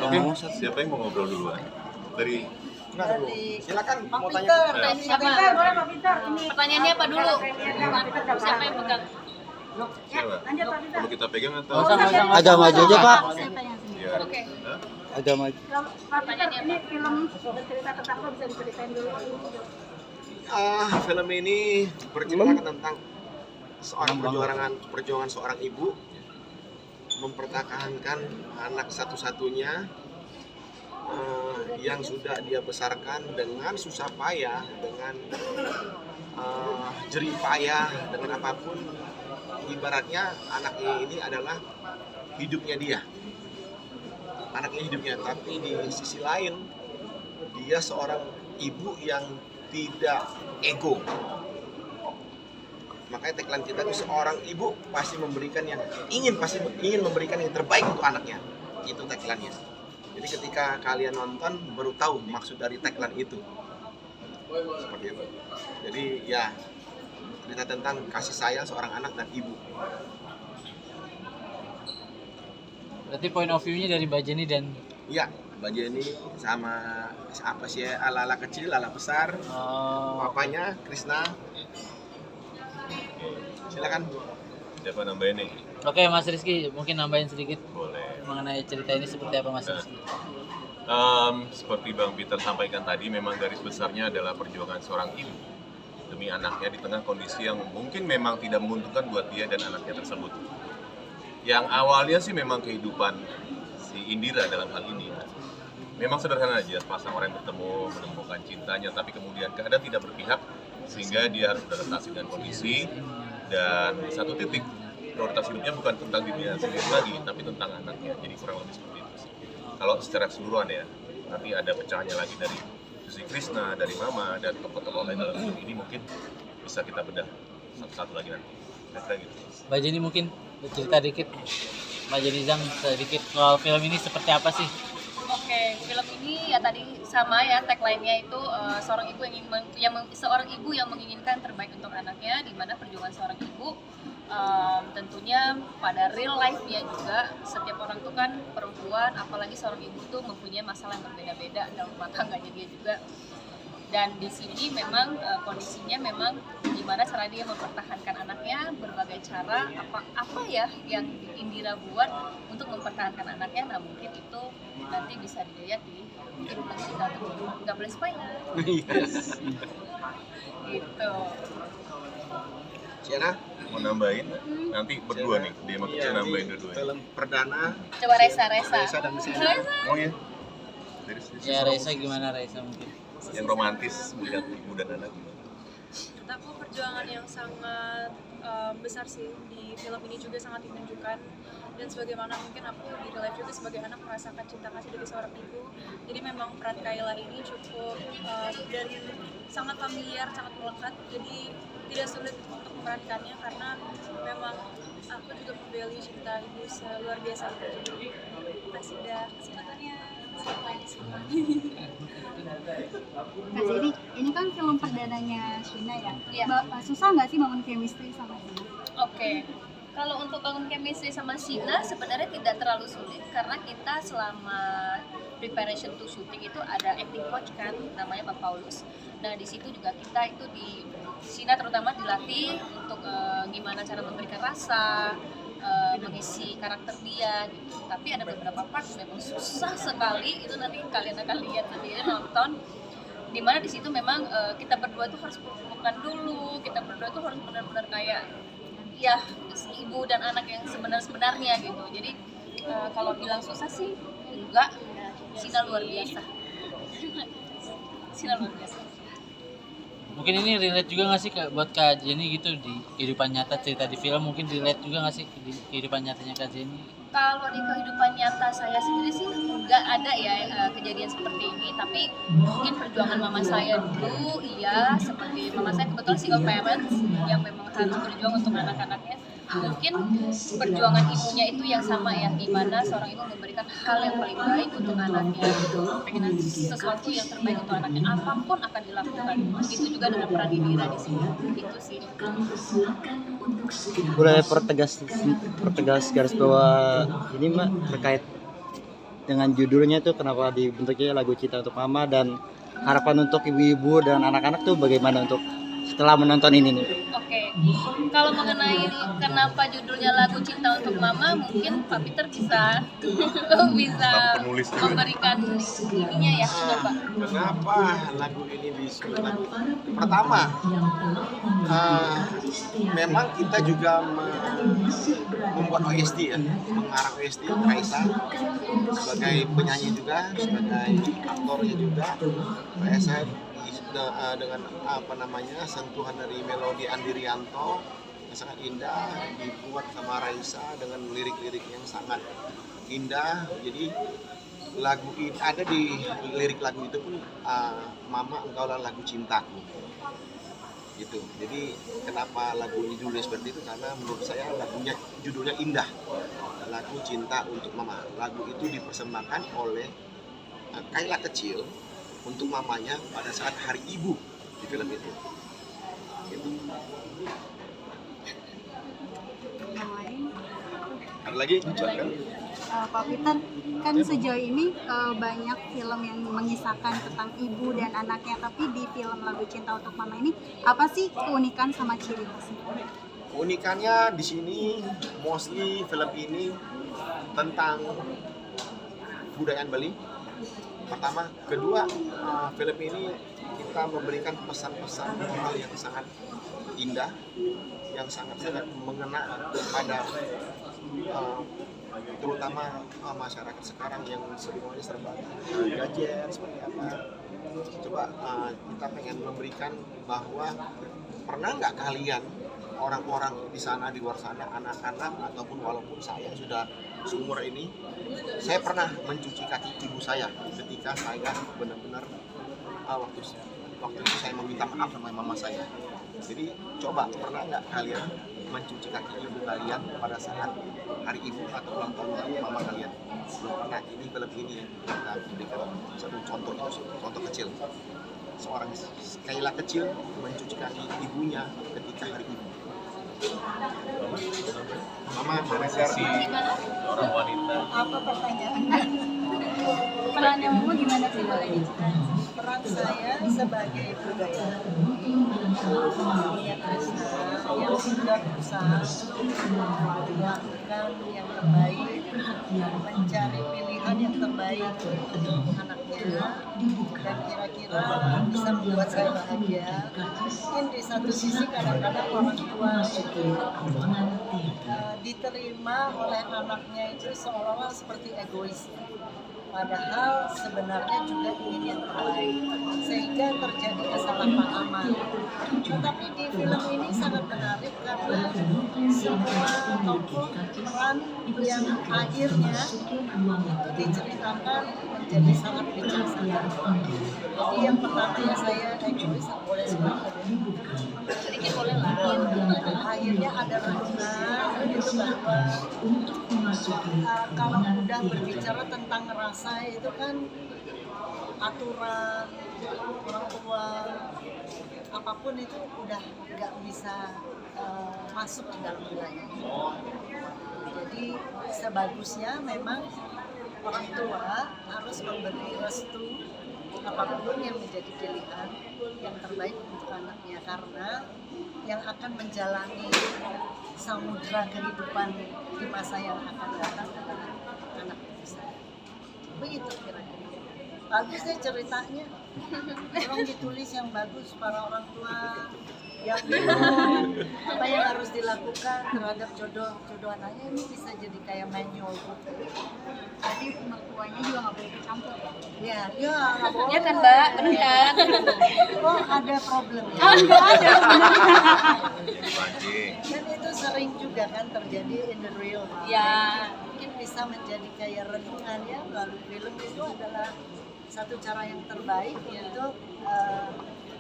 Oke, siapa yang mau ngobrol duluan? Dari Silakan mau tanya. Siapa? Pertanyaannya apa dulu? Siapa yang pegang? siapa? Perlu kita pegang atau? Agak maju aja Pak. Ya. Oke. Hah? Agak maju. Pertanyaannya Ini apa? film bercerita tentang apa, bisa diceritain dulu? Film ini bercerita tentang seorang perjuangan seorang ibu mempertahankan anak satu-satunya yang sudah dia besarkan dengan susah payah, dengan jerih payah, dengan apapun. Ibaratnya anaknya ini adalah hidupnya dia, tapi di sisi lain dia seorang ibu yang tidak ego. Makanya tagline kita itu seorang ibu pasti ingin memberikan yang terbaik untuk anaknya. Itu tagline-nya. Jadi ketika kalian nonton baru tahu maksud dari tagline itu. Seperti itu. Jadi ya cerita tentang kasih sayang seorang anak dan ibu. Berarti point of view-nya dari Mbak Jenny dan Iya, Mbak Jenny sama apa sih ya, ala-ala kecil, ala besar. Papanya Krisna. Silakan. Siapa nambahin nih? Oke, Mas Rizky, mungkin nambahin sedikit Boleh. mengenai cerita ini seperti apa Mas Rizky? Seperti Bang Peter sampaikan tadi, memang garis besarnya adalah perjuangan seorang ibu demi anaknya di tengah kondisi yang mungkin memang tidak menguntungkan buat dia dan anaknya tersebut. Yang awalnya sih memang kehidupan si Indira dalam hal ini memang sederhana aja, pasang orang yang bertemu menemukan cintanya, tapi kemudian keadaan tidak berpihak sehingga dia harus beradaptasi dengan kondisi, dan di satu titik prioritas hidupnya bukan tentang dirinya sendiri lagi, tapi tentang anaknya. Jadi kurang lebih seperti itu sih. Kalau secara keseluruhan ya, nanti ada pecahannya lagi dari sisi Krisna, dari Mama, dan tokoh-tokoh lain dalam film ini mungkin bisa kita bedah satu-satu lagi nanti. Kira-kira gitu. Mbak Jenny mungkin cerita dikit, Mbak Jenny Zhang sedikit soal film ini seperti apa sih? Oke, film ini ya tadi sama ya, tagline-nya itu seorang ibu seorang ibu yang menginginkan terbaik untuk anaknya, di mana perjuangan seorang ibu tentunya pada real life-nya juga setiap orang tuh kan perempuan, apalagi seorang ibu tuh mempunyai masalah yang berbeda-beda dalam rumah tangganya dia juga. Dan di sini memang kondisinya memang gimana cara dia mempertahankan anaknya, berbagai cara apa ya yang Indira buat untuk mempertahankan anaknya. Nah mungkin itu nanti bisa dilihat di film kita, nggak boleh spoiler. Yes. Gitu. Siana, Mau nambahin? Nanti berdua nih, dia mau kecil nambahin dua-duanya. film perdana Coba Reza. Reza dan Siana. Oh ya? Dari sisi Ya Reza gimana Reza mungkin? yang romantis melihat ibu dan anak gimana? Menurut aku perjuangan yang sangat besar sih di film ini juga sangat menunjukkan, dan sebagaimana mungkin aku di real life juga sebagai anak merasakan cinta kasih dari seorang ibu. Jadi memang peran Kayla ini cukup dan sangat familiar, sangat melekat, jadi tidak sulit untuk memerankannya karena memang aku juga membeli cinta ibu luar biasa itu. Jadi kasih udah kesempatannya sampai di sini. Kak Jenny, ini kan film perdananya Shina ya? Iya. Susah nggak sih bangun chemistry sama Shina? Oke. Kalau untuk bangun chemistry sama Sina sebenarnya tidak terlalu sulit karena kita selama preparation to shooting itu ada acting coach kan, namanya Pak Paulus. Nah di situ juga kita itu di Sina terutama dilatih untuk gimana cara memberikan rasa, mengisi karakter dia gitu. Tapi ada beberapa part memang susah sekali, itu nanti kalian akan lihat sendiri nonton. Dimana di situ memang kita berdua tuh harus peluk-pelukan dulu, kita berdua tuh harus benar-benar kayak ya ibu dan anak yang sebenarnya gitu. Jadi kalau bilang susah sih enggak, Sina luar biasa. Sina luar biasa. Mungkin ini relate juga nggak sih buat Kak Jenny gitu di kehidupan nyata, cerita di film mungkin relate juga nggak sih di kehidupan nyatanya Kak Jenny? Kalau di kehidupan nyata saya sendiri sih nggak ada ya kejadian seperti ini, tapi mungkin perjuangan mama saya dulu, iya, seperti mama saya kebetulan single parents yang memang harus berjuang untuk anak-anaknya. Mungkin perjuangan ibunya itu yang sama ya, gimana seorang ibu memberikan hal yang paling baik untuk anaknya, pengen sesuatu yang terbaik untuk anaknya, apapun akan dilakukan. Begitu juga dengan peran Indira di sini, itu sih. Boleh pertegas garis bawah ini Mbak terkait dengan judulnya itu kenapa dibentuknya lagu Cinta untuk Mama, dan harapan untuk ibu-ibu dan anak-anak tuh bagaimana untuk setelah menonton ini nih? Oke, kalau mengenai kenapa judulnya lagu Cinta untuk Mama, mungkin Pak Peter bisa Penulis juga. memberikan ininya ya, coba. Kenapa lagu ini disebut lagu? Pertama, memang kita juga membuat OST ya, mengarang OST Kaisa sebagai penyanyi juga, sebagai aktornya juga. Saya dengan sentuhan dari melodi Andi Rianto yang sangat indah, dibuat sama Raisa dengan lirik-lirik yang sangat indah. Jadi lagu ini ada di lirik lagu itu pun, Mama engkaulah lagu cintaku gitu. Jadi kenapa lagu ini judulnya seperti itu, karena menurut saya lagunya judulnya indah, lagu Cinta untuk Mama. Lagu itu dipersembahkan oleh Kayla kecil untuk mamanya pada saat Hari Ibu di film itu. Gitu. Yang lain, Ada lagi? Silakan. Pak Peter, kan sejauh ini banyak film yang mengisahkan tentang ibu dan anaknya, tapi di film Lagu Cinta untuk Mama ini apa sih keunikan sama ciri khasnya? Keunikannya di sini mostly film ini tentang budaya Bali. Pertama, kedua, film ini kita memberikan pesan-pesan moral yang sangat indah, yang sangat-sangat mengena pada terutama masyarakat sekarang yang semuanya serba gadget seperti apa. Coba kita pengen memberikan bahwa pernah nggak kalian orang-orang di sana, di luar sana, anak-anak ataupun walaupun saya sudah seumur ini, saya pernah mencuci kaki ibu saya ketika saya benar-benar waktu itu saya meminta maaf sama mama saya. Jadi coba pernah nggak kalian mencuci kaki ibu kalian pada saat Hari Ibu atau ulang tahun mama kalian? Belum pernah. Ini film ini kita berikan satu contoh kecil. Seorang Kayla kecil mencuci kaki ibunya ketika Hari Ibu. Mama Dari sisi orang wanita. Apa pertanyaan? Perannya Mama gimana sih, boleh diceritain? Peran saya sebagai budaya yang sudah berusaha melakukan yang terbaik, mencari pilihan yang terbaik untuk anaknya, dan kira-kira bisa membuat saya bahagia. Mungkin di satu sisi kadang-kadang orang tua itu diterima oleh anaknya itu seolah-olah seperti egois. Padahal sebenarnya juga ingin yang terbaik, sehingga terjadi kesalahpahaman. Tetapi di film ini sangat menarik karena semua tokoh peran yang akhirnya itu diceritakan menjadi sangat bijaksana. Jadi yang pertama ya saya egois, boleh Sedikit boleh lah. akhirnya ada renungan itu bahwa kalau udah berbicara tentang rasa itu kan aturan orang tua apapun itu udah nggak bisa masuk di dalam wilayah. Jadi sebagusnya memang orang tua harus memberi restu apapun yang menjadi pilihan yang terbaik untuk anaknya, karena yang akan menjalani samudra kehidupan di masa yang akan datang adalah anak kita. Begitu kira-kira. Bagus deh ceritanya. Tolong ditulis yang bagus para orang tua yang bingung apa yang harus dilakukan terhadap jodoh anaknya. Ini bisa jadi kayak manual buku. Jadi mertuanya juga nggak boleh kecampur ya? Ya nggak boleh. Ya kan Mbak, benar kan? Oh ada problem ya. Nggak ada. Mancing. Dan itu sering juga kan terjadi in the real life. Ya. Mungkin bisa menjadi kayak renungan ya, melalui film itu adalah satu cara yang terbaik untuk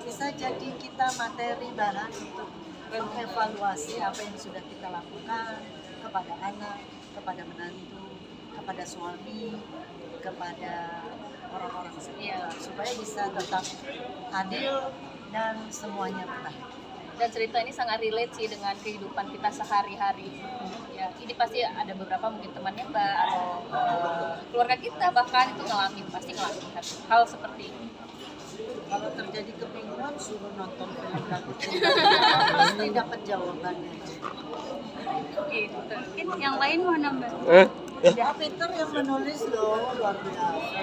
bisa jadi kita materi bahan untuk mengevaluasi apa yang sudah kita lakukan kepada anak, kepada menantu, kepada suami, kepada orang-orang sekitar, supaya bisa tetap adil dan semuanya baik. Dan cerita ini sangat relate sih dengan kehidupan kita sehari-hari. Ya, ya ini pasti ada beberapa mungkin temannya Mbak atau keluarga kita bahkan itu pasti ngalamin hal seperti ini. Kalau terjadi kebingungan suruh nonton film lagu cinta, pasti dapat jawabannya. Gitu. Mungkin yang lain mau nambah? Ya Peter yang menulis loh, luar biasa.